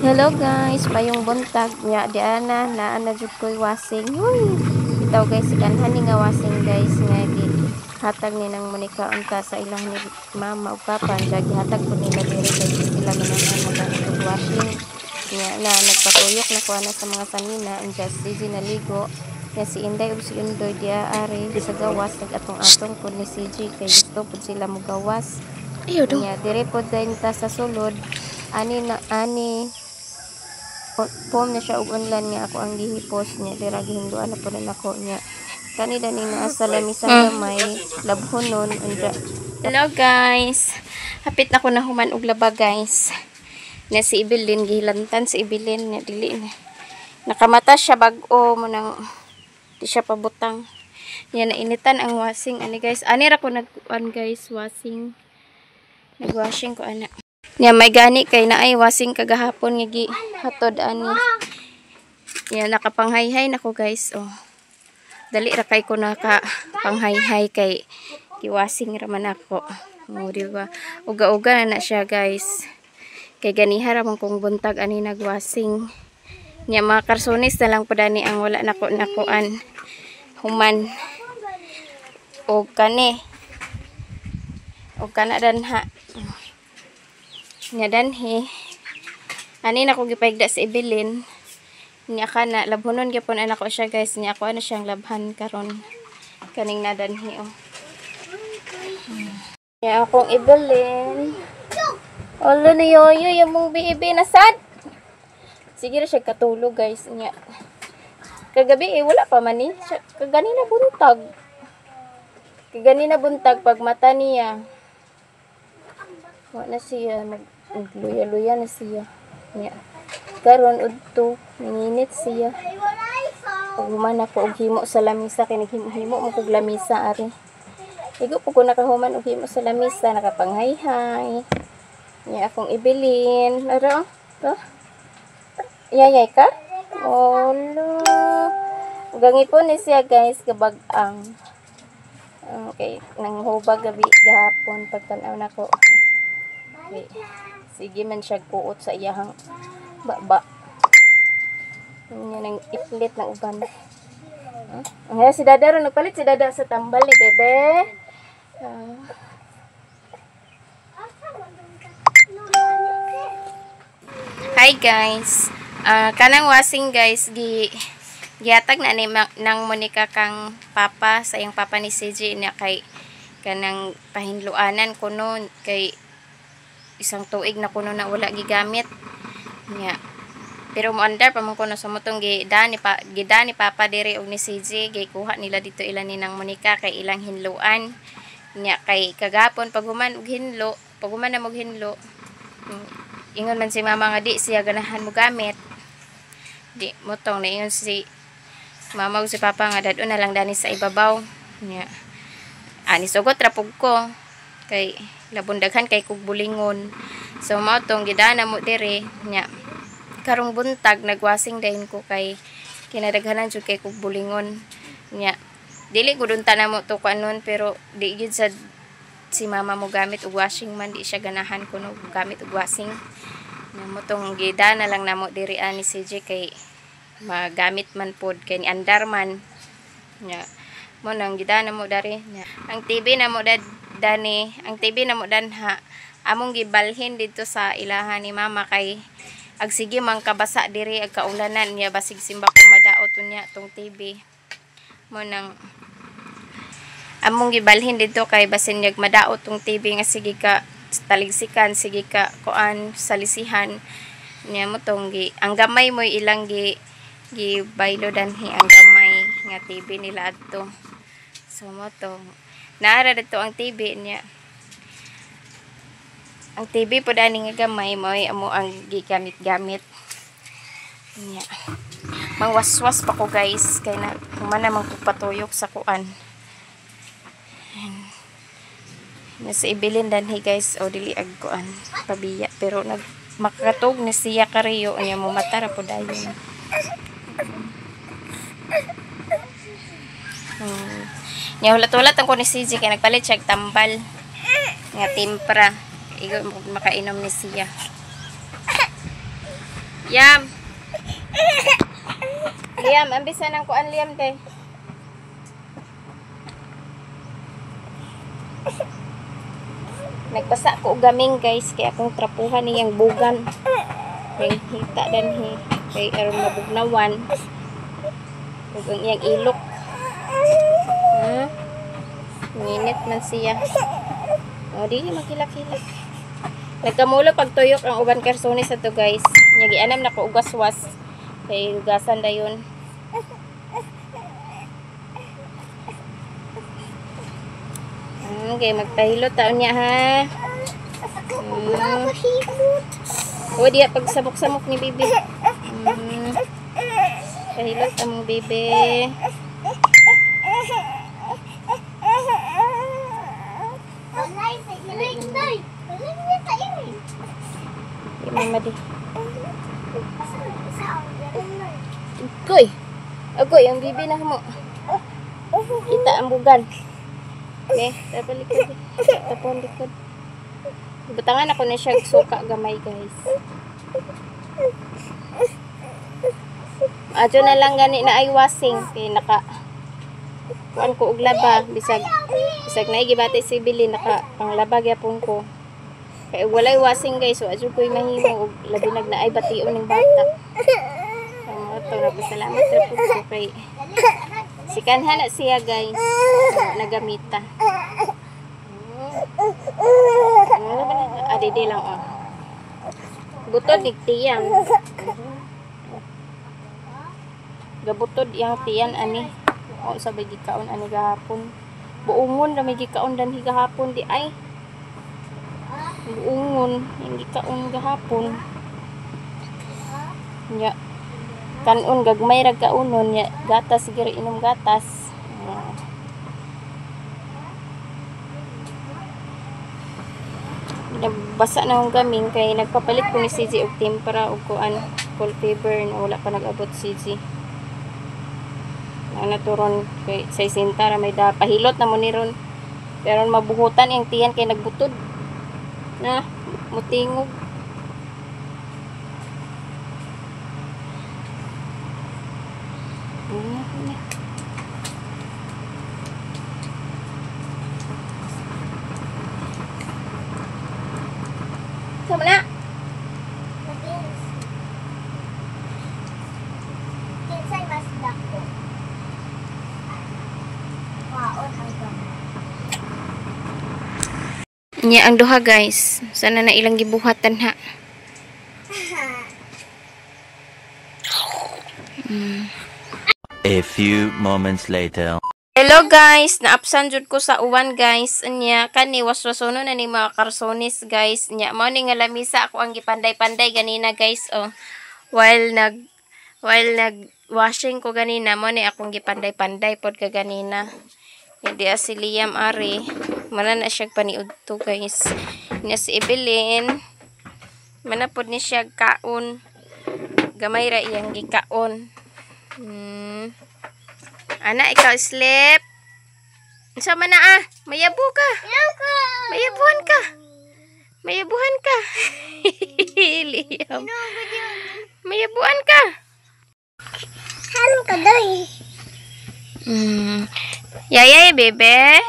Hello guys, payong buntag nya di ana na jud koy wasing. Huy. Bitaw guys, ganhan nga wasing guys nga gi hatag ni nang Monica unta sa ilang ni mama ug papa nya gihatag pud nila diri kay sila ganahan magamit og washing. Nya na nagpatuyok na ko ana sa mga sanina and just si naligo. Nya si Inday ug si Indoy dia ari sa gawas nag-atong-atong pud ni CJ kay gusto pud sila mo gawas. Nya diri pud din ta sa sulod ani form na siya og online nga ako ang gihipos niya dira gihinduan na pud nako niya kani dani naa sa lamisang gamay labhonon unda. Hello guys, hapit na ko na human og laba guys na si Ibilin gihilantan si Ibilin niya dili na nakamata siya bag-o mo nang di siya pabutang niya nainitan ang washing ani guys ani ra ko nag-on guys washing nagwashing ko ana. Nya may gani kay naay wasing kagahapon nga gihatod ani. Nya nakapanghay-hay nako guys. Oh. Dali ra kay ko naka panghay-hay kay giwasing ra man ako. Oh, di ba? Uga-uga na siya guys. Kay ganiha ra man kong buntag ani nagwasing. Nya mga karsonis na lang pud ani ang wala nako nakuan human. O kani. O kana danha. Nya danhi ani na ko gipahigda sa Ibilin nya kana labhonon gyapon anak ko siya guys nya ako ana siyang labhan karon kaning nadanhi oh. Nya akong Ibilin olo ni yoyo yung mong bibi nasad sige ra siya katulog guys nya kagabi wala pa man ni kaganina buntag pag mata niya wala siya luya-luya na siya. Nya. Karon udto nanginit siya. Ug human ako og himo sa lamisa kay naghimo mo kog lamisa ari. Igo po ko nakahuman og himo sa lamisa nakapanghay-hay. Nya akong Ibilin. Aro? To? Yayay ka? Olo. Gangipon ni siya guys kabag-ang. Okay, nang hubag gabi gahapon pagtan-aw nako. Okay. Sige man siya kuot sa iyahang baba. Yan ang iplit ng uban. Huh? Si Dada ron nagpalit si Dada sa tambal ni bebe. Hi guys. Kanang wasing guys gihatag na ni nang Monica kang papa sa iyang papa ni CJ niya kay kanang pahinluanan kuno kay isang tuig na kuno na wala gigamit nya pero mo andar pa man kuno sa motong gida ni papa diri og ni CJ gikuha nila dito ilan ni nang Monica kay ilang hinluan nya kay kagapon pag human og hinlo ingon man si mama nga di siya ganahan mo gamit di motong na ingon si mama ug si papa nga dadon na lang dani sa ibabaw nya ani sugot ra pug ko kay labundaghan kay kog bulingon so mao tong gidana mo dire nya karong buntag nagwasing dahin ko kay kinadaghanan jud kay kog bulingon nya dili gud unta na mo to kanon pero di gid sa si mama mo gamit og washing man di siya ganahan kuno gamit og washing nya mo tong gidana lang namo dire ani CJ kay magamit man pod kay ni andar man nya mo nang gidana mo dari nya ang TV na mo ang TV na mo danha among gibalhin dito sa ilahan ni mama kay ag sige man kabasa diri ag kaulanan niya basig simba ko madaot unya tong TV mo nang among gibalhin dito kay basin yag madaot tong TV nga sige ka taligsikan sige ka kuan salisihan niya mo tong ang gamay mo ilang baylo danhi ang gamay nga TV nila adto so mo tong naara dito ang TV niya. Ang TV po dani nga gamay mo amo ang gigamit-gamit. Niya. Mangwaswas pa ko guys kay na human namang patuyok sa kuan. Nasa Ibilin danhi guys o dili ag kuan pabiya pero nag makatog ni siya kariyo niya mo mata ra po dayon. Nya hulat-hulat ang ko ni CJ kay nagpalit siya tambal nga timpra igo makainom ni siya Liam. Liam, ambisa ng kuan Liam te. Nagpasa ko og gaming guys kay akong trapuhan niyang bugan. Kay hita danhi kay aron mabugnawan. Ug ang iyang ilok. Nginit man siya. O di magkilak-kilak. Nagkamulo pagtuyok ang uban karsones ato guys. Nya gianam na ko ugas-was. Kay ugasan dayon. Okay, magtahilot taon niya ha. O diya pagsabok-samok ni bibi. Tahilot ang bibi. Mama di. Agoy. Agoy ang bibi na mo. Kita ang bugan. Okay, tapos likod. Tapos likod. Butangan ako na siya suka gamay guys. Adyo na lang gani na ay wasing kay naka kuan ko og laba bisag naigibati si Billy naka panglaba gyapon ko. Kay walay wasing guys so adyo ko'y mahimo og labi na ay bation ning bata. Ito na salamat sa pud ko kay sikanhan na siya guys. Nagamita. Adede lang oh. Butod ni tiyang. Gabutod yang tiyan ani. O sabay gikaon ani gahapon. Buungon ra may gikaon dan higahapon di ay. Buungon yung gikaon gahapon. Nya kanon gagmay ra kaunon nya gatas siguro inom gatas. Basa na akong gaming kay nagpapalit ko ni CJ og tempera og kuan cold fever na wala pa nag-abot CJ. Ang naturon kay sa sinta ra may da pahilot na mo ni ron. Pero mabuhutan ang tiyan kay nagbutod. Na mutingog. Sama na. Kinsay mas dako. Waon ang gamay. Nya ang duha guys. Sana na ilang gibuhatan ha. A few moments later. Hello guys, naapsan jud ko sa uwan guys. Nya kani waswasono na ni mga karsonis guys. Nya mao ni nga lamisa ako ang gipanday-panday ganina guys oh. While nag washing ko ganina mo ni akong gipanday-panday pod ka ganina. Hindi si Liam ari. Mana na siya paniud to guys. Nya si Evelyn. Mana pod ni siya kaon. Gamay ra iyang gikaon. Anak, ikaw sleep. Sama na ah. Mayabo ka. Mayabuhan ka. Mayabuhan ka. Liam. Mayabuhan ka. Halo ka doy. Yaya, bebe.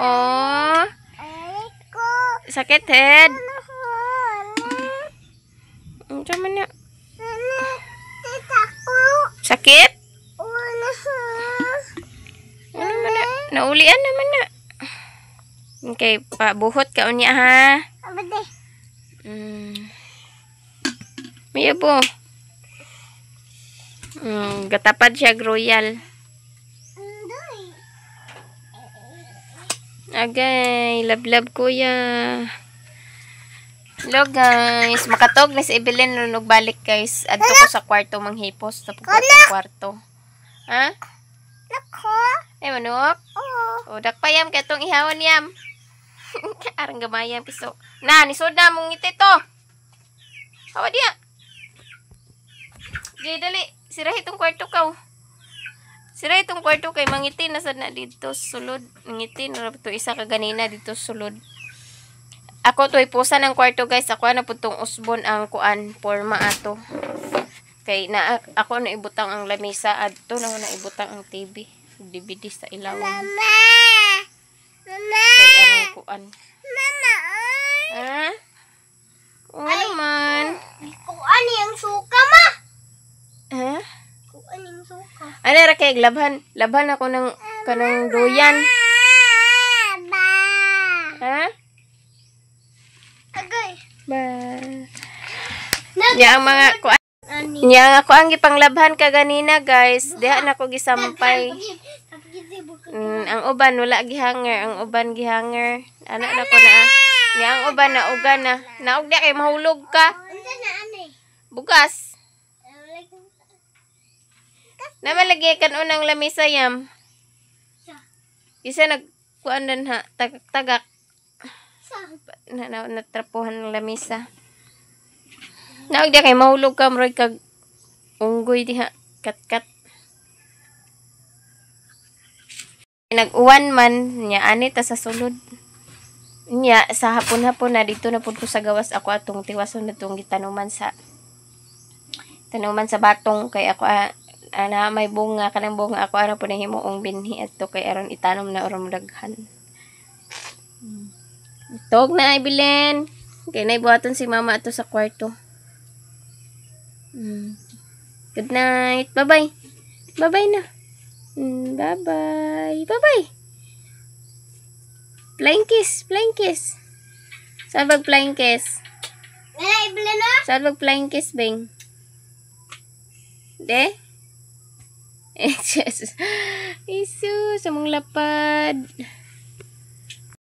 Oh. Ayko. Sakit head. Sama na. Titaku. Sakit? Wala. Ano man na? Naulian naman na. Okay, pabuhot ka unya ha. Abade. Mayabo. Gatapad siya royal. Doy. Agay, love kuya. Hello guys, makatog ni si Evelyn nung balik guys. Adto ko sa kwarto manghipos sa kwarto. Ha? Nako. Manok? Oo. O, dakpayam ka itong ihawan yam. Arang gamayam piso. Na, nisod na mong ngiti to. Hawa diya. Gay, dali. Sirah itong kwarto ka. Sirah itong kwarto kay mangiti na sad na dito sulod. Ngiti na to isa ka ganina dito sulod. ako to ipusa ng kwarto guys. Ako na po tong usbon ang kuan forma ato. Kay na ako na ibutang ang lamesa adto na ibutang ang TV. DVD sa ilawan. Mama. Mama. Kay ang kuan. Mama. Ha? Oo naman. Kung ano yung suka ma? Ha? Kung ano yung suka? Ano ra kay labhan? Labhan ako ng kanang duyan. Ba. Ha? Agay. Ba. Nya ang mga kuan. Ani. Nya ako ang gipanglabhan ka ganina guys. Diha na ko gisampay. Ang uban wala gihanger, ang uban gihanger. Ana na ko na. Nya ang uban na uga na. Naog di kay mahulog ka. Unsa na ani? Bugas. Naman lagi kan unang lamisa yam. Isa nagkuan dan ha tagak. Natrapuhan ng lamisa. Naog di kay mahulog ka mroy kag unggoy diha kat-kat. Nag-uwan man nya ani ta sa sulod. Nya sa hapon-hapon na dito na pud ko sa gawas ako atong tiwason na tong gitanuman sa batong kay ako ana may bunga kanang bunga ako ana po na himuong binhi adto kay aron itanom na orom daghan. Tog na Ibilin. Kay naibuhaton si mama ato sa kwarto. Good night. Bye-bye. Bye-bye na. Bye-bye. Bye-bye. Flying kiss. Flying kiss. Saan bag flying kiss? Wala iblan na? Saan bag flying kiss, Bing? De? Jesus. Isus, among lapad.